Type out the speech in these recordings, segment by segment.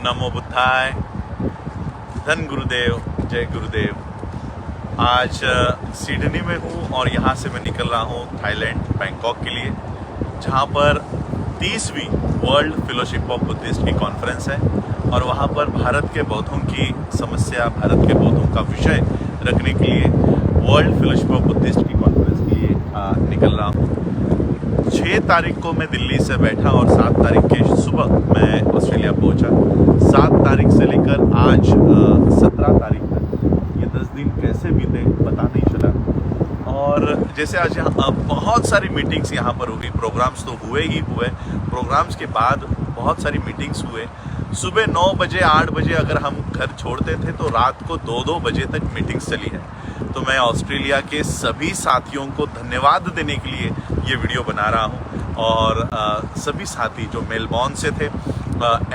नमो बुद्धाय, धन गुरुदेव, जय गुरुदेव। आज सिडनी में हूँ और यहाँ से मैं निकल रहा हूँ थाईलैंड बैंकॉक के लिए, जहाँ पर 30वीं वर्ल्ड फेलोशिप ऑफ बुद्धिस्ट की कॉन्फ्रेंस है और वहाँ पर भारत के बौद्धों की समस्या, भारत के बौद्धों का विषय रखने के लिए वर्ल्ड फेलोशिप ऑफ बुद्धिस्ट की कॉन्फ्रेंस के लिए निकल रहा हूँ। 6 तारीख को मैं दिल्ली से बैठा और 7 तारीख के सुबह मैं ऑस्ट्रेलिया पहुंचा। 7 तारीख से लेकर आज 17 तारीख तक ये 10 दिन कैसे बीते पता नहीं चला। और जैसे आज यहाँ बहुत सारी मीटिंग्स यहाँ पर हुई, प्रोग्राम्स तो हुए ही हुए, प्रोग्राम्स के बाद बहुत सारी मीटिंग्स हुए। सुबह 9 बजे 8 बजे अगर हम घर छोड़ते थे तो रात को 2-2 बजे तक मीटिंग्स चली है। तो मैं ऑस्ट्रेलिया के सभी साथियों को धन्यवाद देने के लिए ये वीडियो बना रहा हूँ। और सभी साथी जो मेलबॉर्न से थे,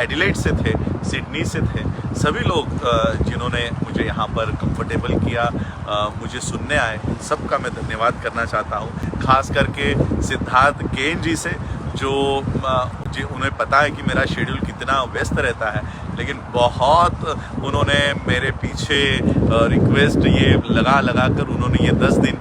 एडिलेड से थे, सिडनी से थे, सभी लोग जिन्होंने मुझे यहाँ पर कंफर्टेबल किया, मुझे सुनने आए, उन सब का मैं धन्यवाद करना चाहता हूँ। खास करके सिद्धार्थ केन जी से, जो उन्हें पता है कि मेरा शेड्यूल कितना व्यस्त रहता है, लेकिन बहुत उन्होंने मेरे पीछे रिक्वेस्ट ये लगा कर उन्होंने ये 10 दिन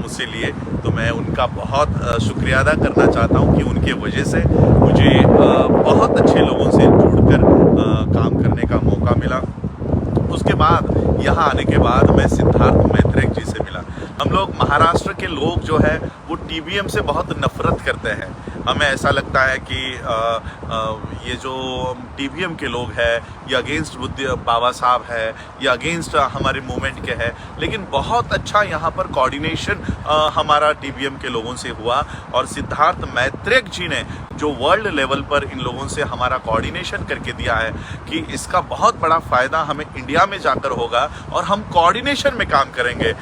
मुझसे लिए। तो मैं उनका बहुत शुक्रिया अदा करना चाहता हूँ कि उनके वजह से मुझे बहुत अच्छे लोगों से जुड़कर काम करने का मौका मिला। उसके बाद यहाँ आने के बाद मैं सिद्धार्थ मैत्रेय जी से मिला। हम लोग महाराष्ट्र के लोग जो है वो टीबीएम से बहुत नफरत करते हैं। हमें ऐसा लगता है कि ये जो टीबीएम के लोग हैं ये अगेंस्ट बाबा साहब है, ये अगेंस्ट हमारे मूवमेंट के है, लेकिन बहुत अच्छा यहाँ पर कोऑर्डिनेशन हमारा टीबीएम के लोगों से हुआ। और सिद्धार्थ मैत्रेय जी ने जो वर्ल्ड लेवल पर इन लोगों से हमारा कोऑर्डिनेशन करके दिया है कि इसका बहुत बड़ा फ़ायदा हमें इंडिया में जाकर होगा और हम कोऑर्डिनेशन में काम करेंगे।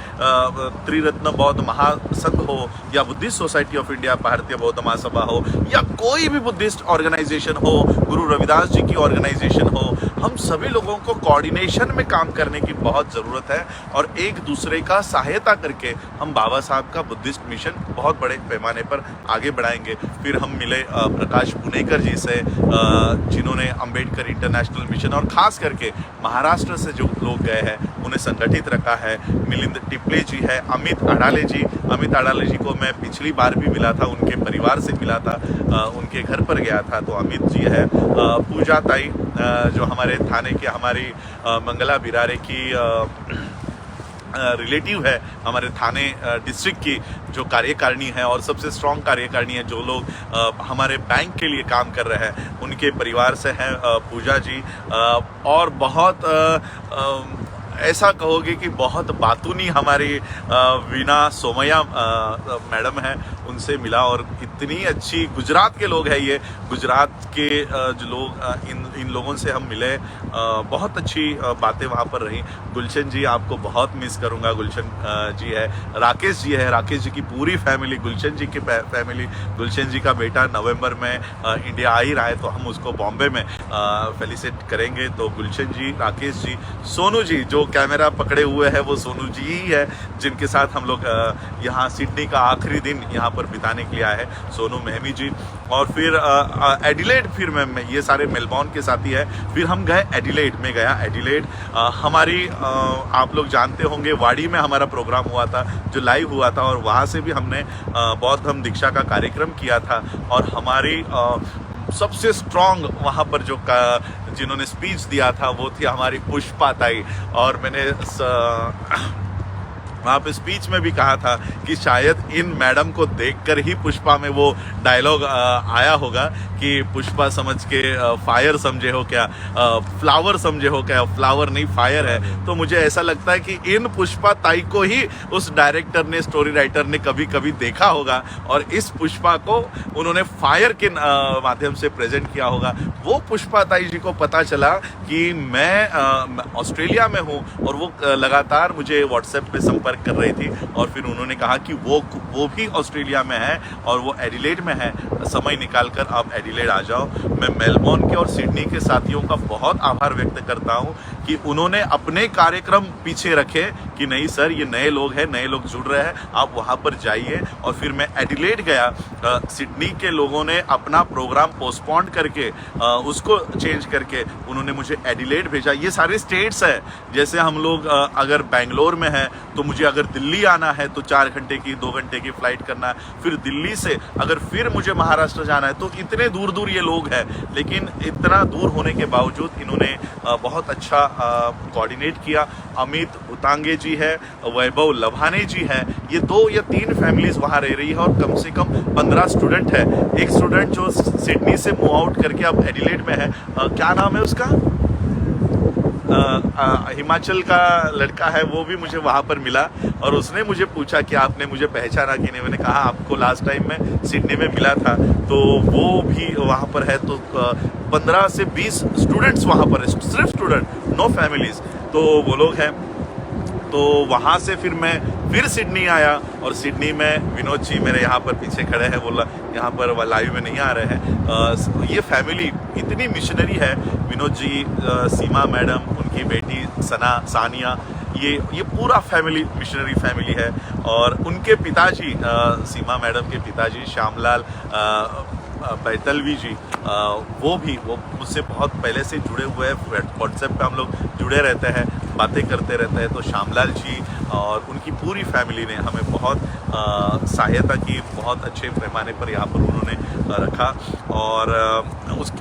त्रिरत्न बौद्ध महासंघ हो या बुद्धिस्ट सोसाइटी ऑफ इंडिया, भारतीय बौद्ध महासभा हो या कोई भी बुद्धिस्ट ऑर्गेनाइजेशन हो, गुरु रविदास जी की ऑर्गेनाइजेशन हो, हम सभी लोगों को कोऑर्डिनेशन में काम करने की बहुत ज़रूरत है। और एक दूसरे का सहायता करके हम बाबा साहब का बुद्धिस्ट मिशन बहुत बड़े पैमाने पर आगे बढ़ाएंगे। फिर हम मिले प्रकाश पुनेकर जी से, जिन्होंने अंबेडकर इंटरनेशनल मिशन और ख़ास करके महाराष्ट्र से जो लोग गए हैं उन्हें संगठित रखा है। मिलिंद टिपले जी है, अमित अडाले जी को मैं पिछली बार भी मिला था, उनके परिवार से मिला था, उनके घर पर गया था। तो अमित जी है, पूजा ताई जो हमारे थाने के, हमारी मंगला बिरारे की रिलेटिव है, हमारे थाने डिस्ट्रिक्ट की जो कार्यकारिणी है और सबसे स्ट्रॉन्ग कार्यकारिणी है, जो लोग हमारे बैंक के लिए काम कर रहे हैं, उनके परिवार से हैं पूजा जी। और बहुत ऐसा कहोगे कि बहुत बातूनी हमारी वीना सोमैया मैडम है, उनसे मिला। और इतनी अच्छी, गुजरात के लोग हैं ये, गुजरात के जो लोग इन लोगों से हम मिले, बहुत अच्छी बातें वहाँ पर रही। गुलशन जी, आपको बहुत मिस करूँगा। गुलशन जी है, राकेश जी है, राकेश जी की पूरी फैमिली, गुलशन जी की फैमिली, गुलशन जी का बेटा नवंबर में इंडिया आ ही रहा है, तो हम उसको बॉम्बे में फेलिसिट करेंगे। तो गुलशन जी, राकेश जी, सोनू जी जो कैमरा पकड़े हुए हैं वो सोनू जी ही है, जिनके साथ हम लोग यहाँ सिडनी का आखिरी दिन यहाँ पर बिताने के लिए आए हैं, सोनू मेहमी जी। और फिर एडिलेड, फिर मैं ये सारे मेलबॉर्न के साथी है। फिर हम गए एडिलेड में, गया एडिलेड। हमारी आप लोग जानते होंगे वाड़ी में हमारा प्रोग्राम हुआ था जो लाइव हुआ था, और वहाँ से भी हमने बौद्ध धम्म दीक्षा का कार्यक्रम किया था। और हमारी सबसे स्ट्रॉन्ग वहाँ पर जो जिन्होंने स्पीच दिया था वो थी हमारी पुष्पा ताई। और मैंने वहाँ पे स्पीच में भी कहा था कि शायद इन मैडम को देखकर ही पुष्पा में वो डायलॉग आया होगा कि पुष्पा समझ के फायर समझे हो क्या, फ्लावर समझे हो क्या, फ्लावर नहीं फायर है। तो मुझे ऐसा लगता है कि इन पुष्पा ताई को ही उस डायरेक्टर ने, स्टोरी राइटर ने कभी कभी देखा होगा और इस पुष्पा को उन्होंने फायर के माध्यम से प्रेजेंट किया होगा। वो पुष्पा ताई जी को पता चला कि मैं ऑस्ट्रेलिया में हूँ और वो लगातार मुझे व्हाट्सएप पे संपर्क कर रही थी। और फिर उन्होंने कहा कि वो भी ऑस्ट्रेलिया में है और वो एडिलेड में है, समय निकाल कर आप एडिलेड आ जाओ। मैं मेलबोर्न के और सिडनी के साथियों का बहुत आभार व्यक्त करता हूं कि उन्होंने अपने कार्यक्रम पीछे रखे कि नहीं सर, ये नए लोग हैं, नए लोग जुड़ रहे हैं, आप वहां पर जाइए। और फिर मैं एडिलेड गया, सिडनी के लोगों ने अपना प्रोग्राम पोस्टपोन करके उसको चेंज करके उन्होंने मुझे एडिलेड भेजा। ये सारे स्टेट्स है, जैसे हम लोग अगर बेंगलोर में है तो मुझे अगर दिल्ली आना है तो 4 घंटे की 2 घंटे की फ्लाइट करना है, फिर दिल्ली से अगर फिर मुझे महाराष्ट्र जाना है, तो इतने दूर दूर ये लोग हैं। लेकिन इतना दूर होने के बावजूद इन्होंने बहुत अच्छा कोऑर्डिनेट किया। अमित उतांगे जी है, वैभव लभाने जी है, ये 2 या 3 फैमिलीज वहाँ रह रही है और कम से कम 15 स्टूडेंट है। एक स्टूडेंट जो सिडनी से मूव आउट करके अब एडिलेड में है, क्या नाम है उसका, हिमाचल का लड़का है, वो भी मुझे वहाँ पर मिला और उसने मुझे पूछा कि आपने मुझे पहचाना कि नहीं। मैंने कहा आपको लास्ट टाइम मैं सिडनी में मिला था। तो वो भी वहाँ पर है। तो 15 से 20 स्टूडेंट्स वहाँ पर है, सिर्फ स्टूडेंट, नो फैमिलीज। तो वो लोग हैं। तो वहाँ से फिर मैं फिर सिडनी आया और सिडनी में विनोद जी मेरे यहाँ पर पीछे खड़े हैं, बोला यहाँ पर लाइव में नहीं आ रहे हैं। ये फैमिली इतनी मिशनरी है, विनोद जी, सीमा मैडम, उनकी बेटी सना, सानिया, ये पूरा फैमिली मिशनरी फैमिली है। और उनके पिताजी, सीमा मैडम के पिताजी श्यामलाल बैतलवी जी, वो मुझसे बहुत पहले से जुड़े हुए हैं। व्हाट्सएप पे हम लोग जुड़े रहते हैं, बातें करते रहते हैं। तो श्यामलाल जी और उनकी पूरी फैमिली ने हमें बहुत सहायता की, बहुत अच्छे पैमाने पर यहाँ पर उन्होंने रखा। और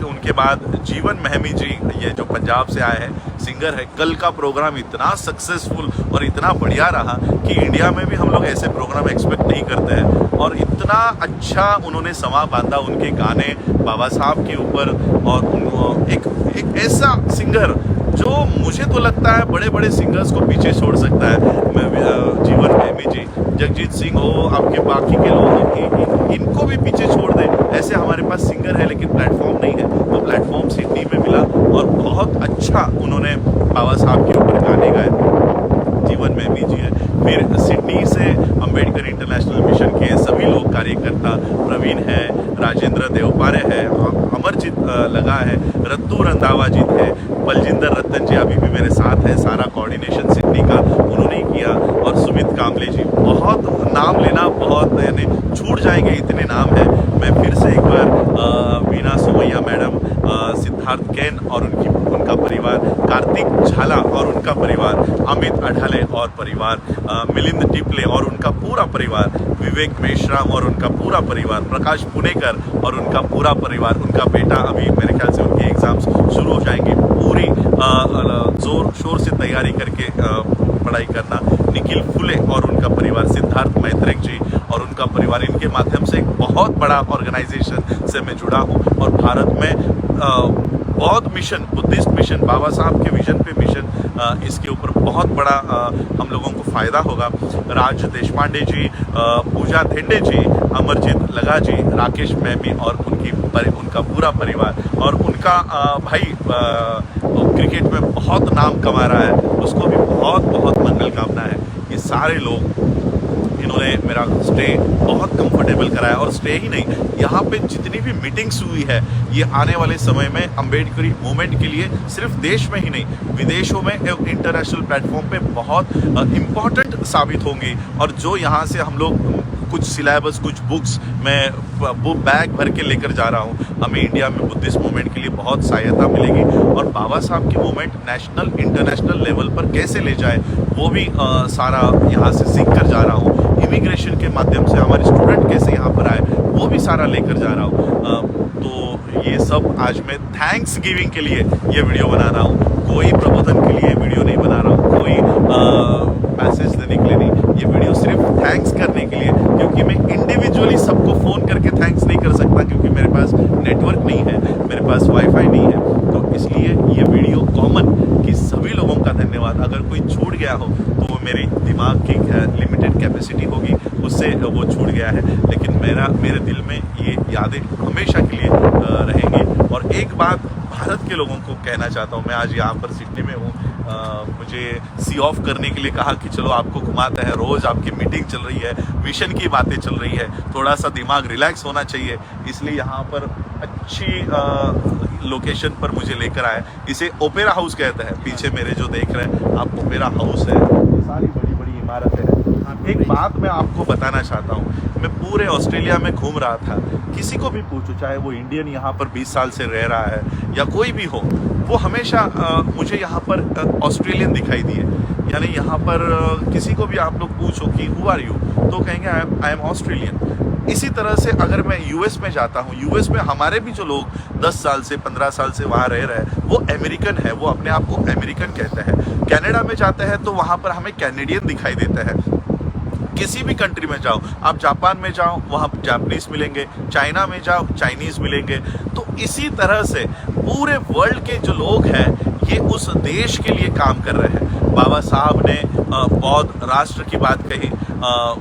उनके बाद जीवन महमी जी, ये जो पंजाब से आए हैं, सिंगर है। कल का प्रोग्राम इतना सक्सेसफुल और इतना बढ़िया रहा कि इंडिया में भी हम लोग ऐसे प्रोग्राम एक्सपेक्ट नहीं करते हैं। और इतना अच्छा उन्होंने समा बांधा उनके गाने बाबा साहब के ऊपर। और एक ऐसा सिंगर जो मुझे तो लगता है बड़े बड़े सिंगर्स को पीछे छोड़ सकता है। जीवन महमी जी, जगजीत सिंह हो, आपके बाकी के लोग इनको भी पीछे छोड़ दे, ऐसे हमारे पास सिंगर है लेकिन प्लेटफॉर्म नहीं है। तो प्लेटफॉर्म सिडनी में मिला और बहुत अच्छा उन्होंने बाबा साहब के ऊपर गाने गाए। जीवन महमी जी है। फिर सिडनी से अंबेडकर इंटरनेशनल मिशन के सभी लोग कार्यकर्ता, प्रवीण है, राजेंद्र देवपारे है, अमरजीत लगा है, रत्तू रंधावा जी है, बलजिंदर रतन जी अभी भी मेरे साथ है। सारा कोऑर्डिनेशन सिडनी का उन्होंने किया। और सुमित कामले जी, बहुत नाम लेना बहुत यानी छूट जाएंगे, इतने नाम है। मैं फिर से एक बार वीना सोमैया मैडम, सिद्धार्थ कैन और उनका परिवार, कार्तिक झाला और उनका परिवार, अमित अढाले और परिवार, मिलिंद टिपले और उनका पूरा परिवार, विवेक मेश्राम और उनका पूरा परिवार, प्रकाश पुनेकर और उनका पूरा परिवार, उनका बेटा, अभी मेरे ख्याल से उनके एग्जाम्स शुरू हो जाएंगे, पूरी जोर शोर से तैयारी करके पढ़ाई करना, निखिल फुले और उनका परिवार, सिद्धार्थ मैत्रेक जी और उनका परिवार। इनके माध्यम से एक बहुत बड़ा ऑर्गेनाइजेशन से मैं जुड़ा हूँ और भारत में बौद्ध मिशन, बुद्धिस्ट मिशन, बाबा साहब के विजन पे मिशन, इसके ऊपर बहुत बड़ा हम लोगों को फ़ायदा होगा। राज देशपांडे जी, पूजा धेंडे जी, अमरजीत लगा जी, राकेश मैमी और उनका पूरा परिवार और उनका भाई क्रिकेट में बहुत नाम कमा रहा है, उसको भी बहुत बहुत मंगल कामना है। ये सारे लोग इन्होंने मेरा स्टे बहुत कंफर्टेबल कराया। और स्टे ही नहीं, यहाँ पे जितनी भी मीटिंग्स हुई है, ये आने वाले समय में अम्बेडकरी मूवमेंट के लिए सिर्फ देश में ही नहीं, विदेशों में इंटरनेशनल प्लेटफॉर्म पे बहुत इम्पॉर्टेंट साबित होंगी। और जो यहाँ से हम लोग कुछ सिलेबस, कुछ बुक्स मैं वो बैग भर के लेकर जा रहा हूँ, हमें इंडिया में बुद्धिस्ट मूवमेंट के लिए बहुत सहायता मिलेगी। और बाबा साहब की मूवमेंट नेशनल इंटरनेशनल लेवल पर कैसे ले जाए, वो भी सारा यहाँ से सीख कर जा रहा हूँ। इमिग्रेशन के माध्यम से हमारे स्टूडेंट कैसे यहाँ पर आए, वो भी सारा लेकर जा रहा हूँ। तो ये सब आज मैं थैंक्स गिविंग के लिए ये वीडियो बना रहा हूँ, कोई प्रबोधन के लिए वीडियो नहीं बना रहा हूँ, कोई मैसेज देने के लिए नहीं। ये वीडियो सिर्फ थैंक्स करने के लिए, क्योंकि मैं इंडिविजुअली सबको फ़ोन करके थैंक्स नहीं कर सकता, क्योंकि मेरे पास नेटवर्क नहीं है, मेरे पास वाईफाई नहीं है। तो इसलिए ये वीडियो कॉमन कि सभी लोगों का धन्यवाद। अगर कोई छूट गया हो तो वो मेरी दिमाग की लिमिटेड कैपेसिटी होगी, उससे वो छूट गया है। लेकिन मेरे दिल में ये यादें हमेशा के लिए रहेंगी। और एक बात भारत के लोगों को कहना चाहता हूँ, मैं आज यहाँ पर सिडनी में हूँ, मुझे सी ऑफ करने के लिए कहा कि चलो आपको घुमाते हैं, रोज़ आपकी मीटिंग चल रही है, मिशन की बातें चल रही है, थोड़ा सा दिमाग रिलैक्स होना चाहिए, इसलिए यहाँ पर अच्छी लोकेशन पर मुझे लेकर आए। इसे ओपेरा हाउस कहते हैं। पीछे मेरे जो देख रहे हैं आप, ओपेरा हाउस है। ये सारी बड़ी बड़ी इमारतें हैं। एक बात मैं आपको बताना चाहता हूँ, मैं पूरे ऑस्ट्रेलिया में घूम रहा था, किसी को भी पूछो, चाहे वो इंडियन यहाँ पर 20 साल से रह रहा है या कोई भी हो, वो हमेशा मुझे यहाँ पर ऑस्ट्रेलियन दिखाई दिए। यानी यहाँ पर किसी को भी आप लोग पूछो कि हु आर यू, तो कहेंगे आई एम ऑस्ट्रेलियन। इसी तरह से अगर मैं यूएस में जाता हूँ, यूएस में हमारे भी जो लोग 10 साल से 15 साल से वहाँ रह रहे हैं वो अमेरिकन है, वो अपने आप को अमेरिकन कहते हैं। कनाडा में जाते हैं तो वहाँ पर हमें कैनेडियन दिखाई देते हैं। किसी भी कंट्री में जाओ, आप जापान में जाओ वहाँ जापानीज मिलेंगे, चाइना में जाओ चाइनीज मिलेंगे। तो इसी तरह से पूरे वर्ल्ड के जो लोग हैं ये उस देश के लिए काम कर रहे हैं। बाबा साहब ने बौद्ध राष्ट्र की बात कही,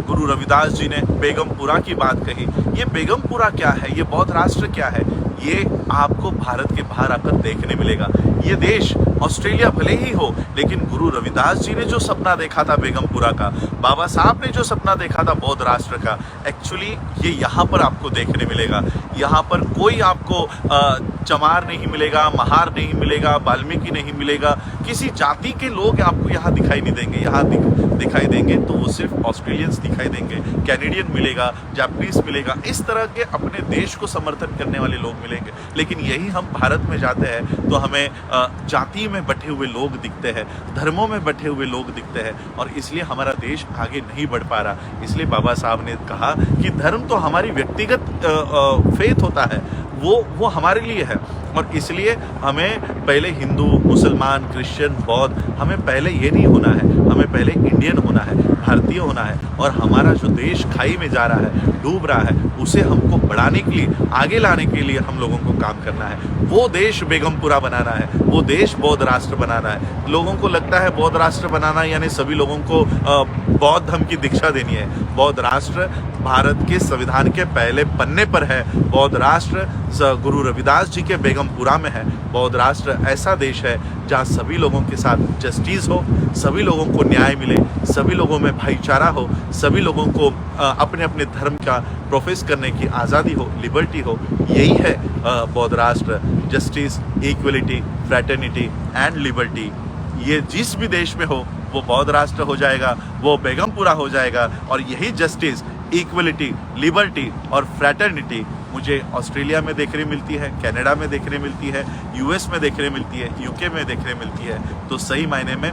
गुरु रविदास जी ने बेगमपुरा की बात कही। ये बेगमपुरा क्या है, ये बौद्ध राष्ट्र क्या है, ये आपको भारत के बाहर आकर देखने मिलेगा। ये देश ऑस्ट्रेलिया भले ही हो, लेकिन गुरु रविदास जी ने जो सपना देखा था बेगमपुरा का, बाबा साहब ने जो सपना देखा था बौद्ध राष्ट्र का, एक्चुअली ये यहाँ पर आपको देखने मिलेगा। यहाँ पर कोई आपको चमार नहीं मिलेगा, महार नहीं मिलेगा, वाल्मीकि नहीं मिलेगा, किसी जाति के लोग आपको यहाँ दिखाई नहीं देंगे। यहाँ दिखाई देंगे तो वो सिर्फ ऑस्ट्रेलियंस दिखाई देंगे, कैनेडियन मिलेगा, जापानीज मिलेगा, इस तरह के अपने देश को समर्थन करने वाले लोग मिलेंगे। लेकिन यही हम भारत में जाते हैं तो हमें जाति में बटे हुए लोग दिखते हैं, धर्मों में बटे हुए लोग दिखते हैं, और इसलिए हमारा देश आगे नहीं बढ़ पा रहा। इसलिए बाबा साहब ने कहा कि धर्म तो हमारी व्यक्तिगत फेथ होता है, वो हमारे लिए है, और इसलिए हमें पहले हिंदू, मुसलमान, क्रिश्चियन, बौद्ध, हमें पहले ये नहीं होना है, हमें पहले इंडियन होना है, भारतीय होना है। और हमारा जो देश खाई में जा रहा है, डूब रहा है, उसे हमको बढ़ाने के लिए, आगे लाने के लिए हम लोगों को काम करना है। वो देश बेगमपुरा बनाना है, वो देश बौद्ध राष्ट्र बनाना है। लोगों को लगता है बौद्ध राष्ट्र बनाना यानी सभी लोगों को बौद्ध धर्म की दीक्षा देनी है। बौद्ध राष्ट्र भारत के संविधान के पहले पन्ने पर है। बौद्ध राष्ट्र गुरु रविदास जी के बेगमपुरा में है। बौद्ध राष्ट्र ऐसा देश है जहाँ सभी लोगों के साथ जस्टिस हो, सभी लोगों को न्याय मिले, सभी लोगों में भाईचारा हो, सभी लोगों को अपने अपने धर्म का प्रोफेस करने की आज़ादी हो, लिबर्टी हो। यही है बौद्ध राष्ट्र, justice, equality, fraternity and liberty. ये जिस भी देश में हो वो बौद्ध राष्ट्र हो जाएगा, वो बेगमपुरा हो जाएगा। और यही जस्टिस, इक्वलिटी, लिबर्टी और फ्रैटर्निटी मुझे ऑस्ट्रेलिया में देखने मिलती है, कनाडा में देखने मिलती है, यूएस में देखने मिलती है, यूके में देखने मिलती है। तो सही मायने में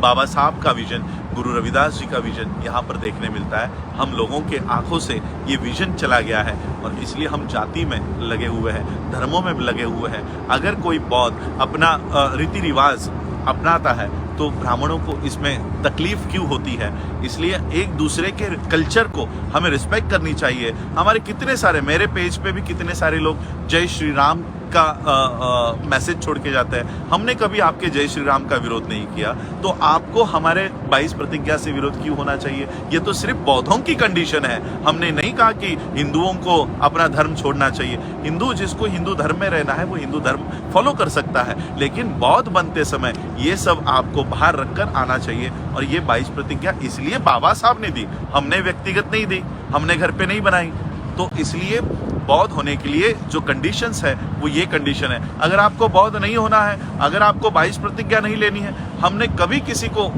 बाबा साहब का विजन, गुरु रविदास जी का विजन यहाँ पर देखने मिलता है। हम लोगों के आंखों से ये विजन चला गया है, और इसलिए हम जाति में लगे हुए हैं, धर्मों में लगे हुए हैं। अगर कोई बौद्ध अपना रीति रिवाज अपनाता है तो ब्राह्मणों को इसमें तकलीफ क्यों होती है? इसलिए एक दूसरे के कल्चर को हमें रिस्पेक्ट करनी चाहिए। हमारे कितने सारे, मेरे पेज पे भी कितने सारे लोग जय श्री राम का मैसेज छोड़ के जाते हैं। हमने कभी आपके जय श्री राम का विरोध नहीं किया, तो आपको हमारे 22 प्रतिज्ञा से विरोध क्यों होना चाहिए? ये तो सिर्फ बौद्धों की कंडीशन है। हमने नहीं कहा कि हिंदुओं को अपना धर्म छोड़ना चाहिए। हिंदू, जिसको हिंदू धर्म में रहना है वो हिंदू धर्म फॉलो कर सकता है, लेकिन बौद्ध बनते समय ये सब आपको बाहर रखकर आना चाहिए। और ये 22 प्रतिज्ञा इसलिए बाबा साहब ने दी, हमने व्यक्तिगत नहीं दी, हमने घर पे नहीं बनाई। तो इसलिए बौद्ध होने के लिए जो कंडीशंस है वो ये कंडीशन है। अगर आपको बौद्ध नहीं होना है, अगर आपको 22 प्रतिज्ञा नहीं लेनी है, हमने कभी किसी को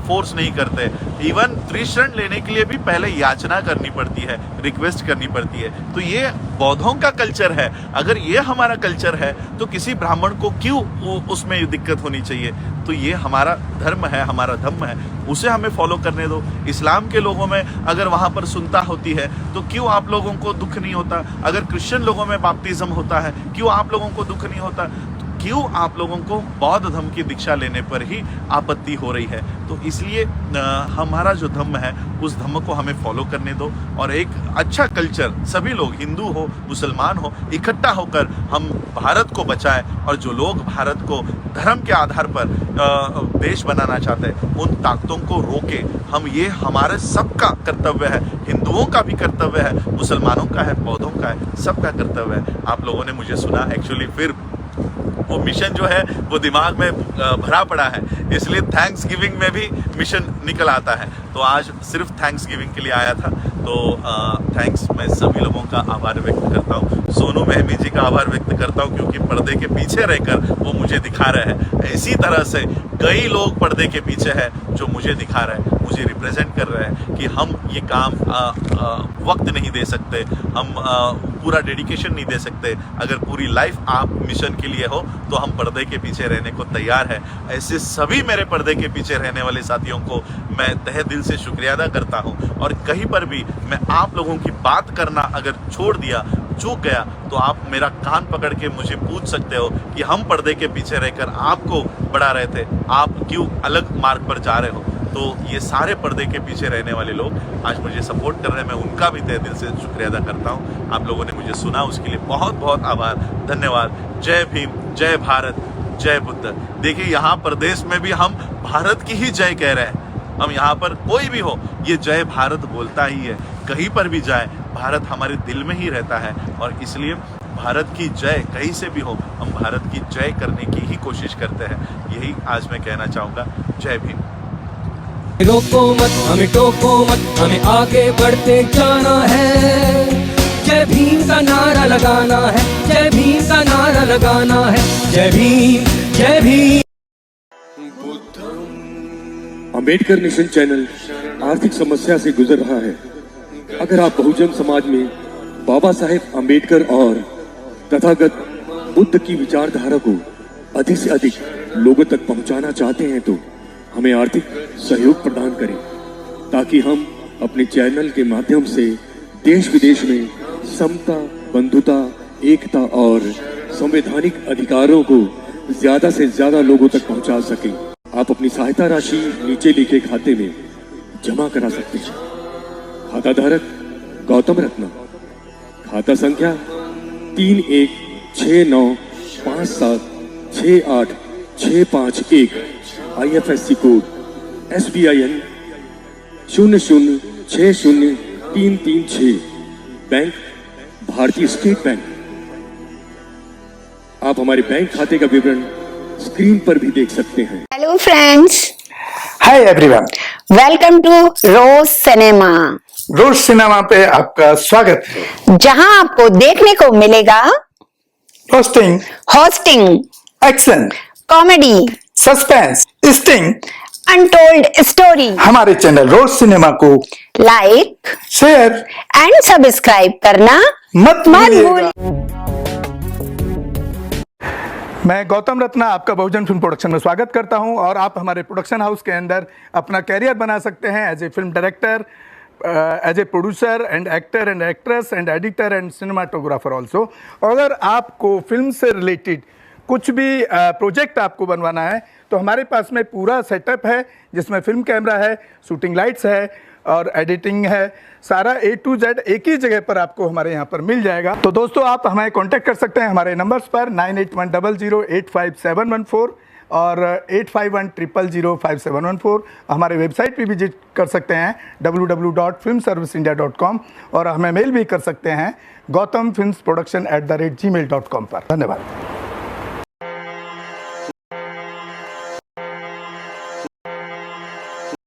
फोर्स नहीं करते। इवन त्रिशरण लेने के लिए भी पहले याचना करनी पड़ती है, रिक्वेस्ट करनी पड़ती है। तो ये बौद्धों का कल्चर है। अगर ये हमारा कल्चर है तो किसी ब्राह्मण को क्यों उसमें दिक्कत होनी चाहिए? तो ये हमारा धर्म है, हमारा धम्म है, उसे हमें फॉलो करने दो। इस्लाम के लोगों में अगर वहाँ पर सुनता होती है तो क्यों आप लोगों को दुख नहीं होता? अगर क्रिश्चियन लोगों में बैप्टिज्म होता है क्यों आप लोगों को दुख नहीं होता? क्यों आप लोगों को बौद्ध धर्म की दीक्षा लेने पर ही आपत्ति हो रही है? तो इसलिए हमारा जो धर्म है उस धर्म को हमें फॉलो करने दो, और एक अच्छा कल्चर, सभी लोग, हिंदू हो, मुसलमान हो, इकट्ठा होकर हम भारत को बचाएं। और जो लोग भारत को धर्म के आधार पर देश बनाना चाहते हैं उन ताकतों को रोके। हम, ये हमारे सबका कर्तव्य है, हिंदुओं का भी कर्तव्य है, मुसलमानों का है, बौद्धों का है, सबका कर्तव्य है। आप लोगों ने मुझे सुना, एक्चुअली फिर वो मिशन जो है वो दिमाग में भरा पड़ा है, इसलिए थैंक्स गिविंग में भी मिशन निकल आता है। तो आज सिर्फ थैंक्स गिविंग के लिए आया था। तो थैंक्स, मैं सभी लोगों का आभार व्यक्त करता हूँ। सोनू महमी जी का आभार व्यक्त करता हूँ क्योंकि पर्दे के पीछे रहकर वो मुझे दिखा रहे हैं। इसी तरह से कई लोग पर्दे के पीछे हैं जो मुझे दिखा रहे हैं, मुझे रिप्रेजेंट कर रहे हैं कि हम ये काम वक्त नहीं दे सकते, हम पूरा डेडिकेशन नहीं दे सकते। अगर पूरी लाइफ आप मिशन के लिए हो तो हम पर्दे के पीछे रहने को तैयार है। ऐसे सभी मेरे पर्दे के पीछे रहने वाले साथियों को मैं तहे दिल से शुक्रिया अदा करता हूँ। और कहीं पर भी मैं आप लोगों की बात करना अगर छोड़ दिया, चूक गया, तो आप मेरा कान पकड़ के मुझे पूछ सकते हो कि हम पर्दे के पीछे रहकर आपको बढ़ा रहे थे, आप क्यों अलग मार्ग पर जा रहे हो। तो ये सारे पर्दे के पीछे रहने वाले लोग आज मुझे सपोर्ट कर रहे हैं, मैं उनका भी तहे दिल से शुक्रिया अदा करता हूँ। आप लोगों ने मुझे सुना, उसके लिए बहुत बहुत आभार, धन्यवाद। जय भीम, जय भारत, जय बुद्ध। देखिए, यहाँ प्रदेश में भी हम भारत की ही जय कह रहे हैं। हम यहाँ पर कोई भी हो, ये जय भारत बोलता ही है। कहीं पर भी जाए, भारत हमारे दिल में ही रहता है और इसलिए भारत की जय कहीं से भी हो, हम भारत की जय करने की ही कोशिश करते हैं। यही आज मैं कहना चाहूँगा। जय भीम। रोको मत, हमें टोको मत, हमें आगे बढ़ते जाना है। जय भीम का नारा लगाना है, जय भीम का नारा लगाना है। जय भीम, जय भीम। अंबेडकर नेशन चैनल आर्थिक समस्या से गुजर रहा है। अगर आप बहुजन समाज में बाबा साहेब अंबेडकर और तथागत बुद्ध की विचारधारा को अधिक से अधिक लोगों तक पहुंचाना चाहते हैं तो हमें आर्थिक सहयोग प्रदान करें, ताकि हम अपने चैनल के माध्यम से देश विदेश में समता, बंधुता, एकता और संवैधानिक अधिकारों को ज्यादा से ज्यादा लोगों तक पहुंचा सकें। आप अपनी सहायता राशि नीचे लिखे खाते में जमा करा सकते हैं। खाता धारक गौतम रत्ना, खाता संख्या 316957686551, IFSC कोड SBIN 0060336, बैंक भारतीय स्टेट बैंक। आप हमारे बैंक खाते का विवरण स्क्रीन पर भी देख सकते हैं। Hello friends, hi everyone, welcome to Rose Cinema. Rose Cinema पे आपका स्वागत है, जहां आपको देखने को मिलेगा roasting, hosting, action, comedy, suspense, sting, untold story. हमारे चैनल रोज सिनेमा को लाइक, शेयर एंड सब्सक्राइब करना मत भूलिएगा। भूलिए। मैं गौतम रत्ना आपका बहुजन फिल्म प्रोडक्शन में स्वागत करता हूं और आप हमारे प्रोडक्शन हाउस के अंदर अपना कैरियर बना सकते हैं as a film director, as a producer and actor and actress and editor and cinematographer also. अगर आपको फिल्म से रिलेटेड कुछ भी प्रोजेक्ट आपको बनवाना है तो हमारे पास में पूरा सेटअप है, जिसमें फिल्म कैमरा है, शूटिंग लाइट्स है और एडिटिंग है। सारा A to Z एक ही जगह पर आपको हमारे यहाँ पर मिल जाएगा। तो दोस्तों, आप हमें कांटेक्ट कर सकते हैं हमारे नंबर्स पर 9810085714 और 8510005714। हमारे वेबसाइट पे विजिट कर सकते हैं www.filmserviceindia.com और हमें मेल भी कर सकते हैं gautamfilmsproduction@gmail.com पर। धन्यवाद।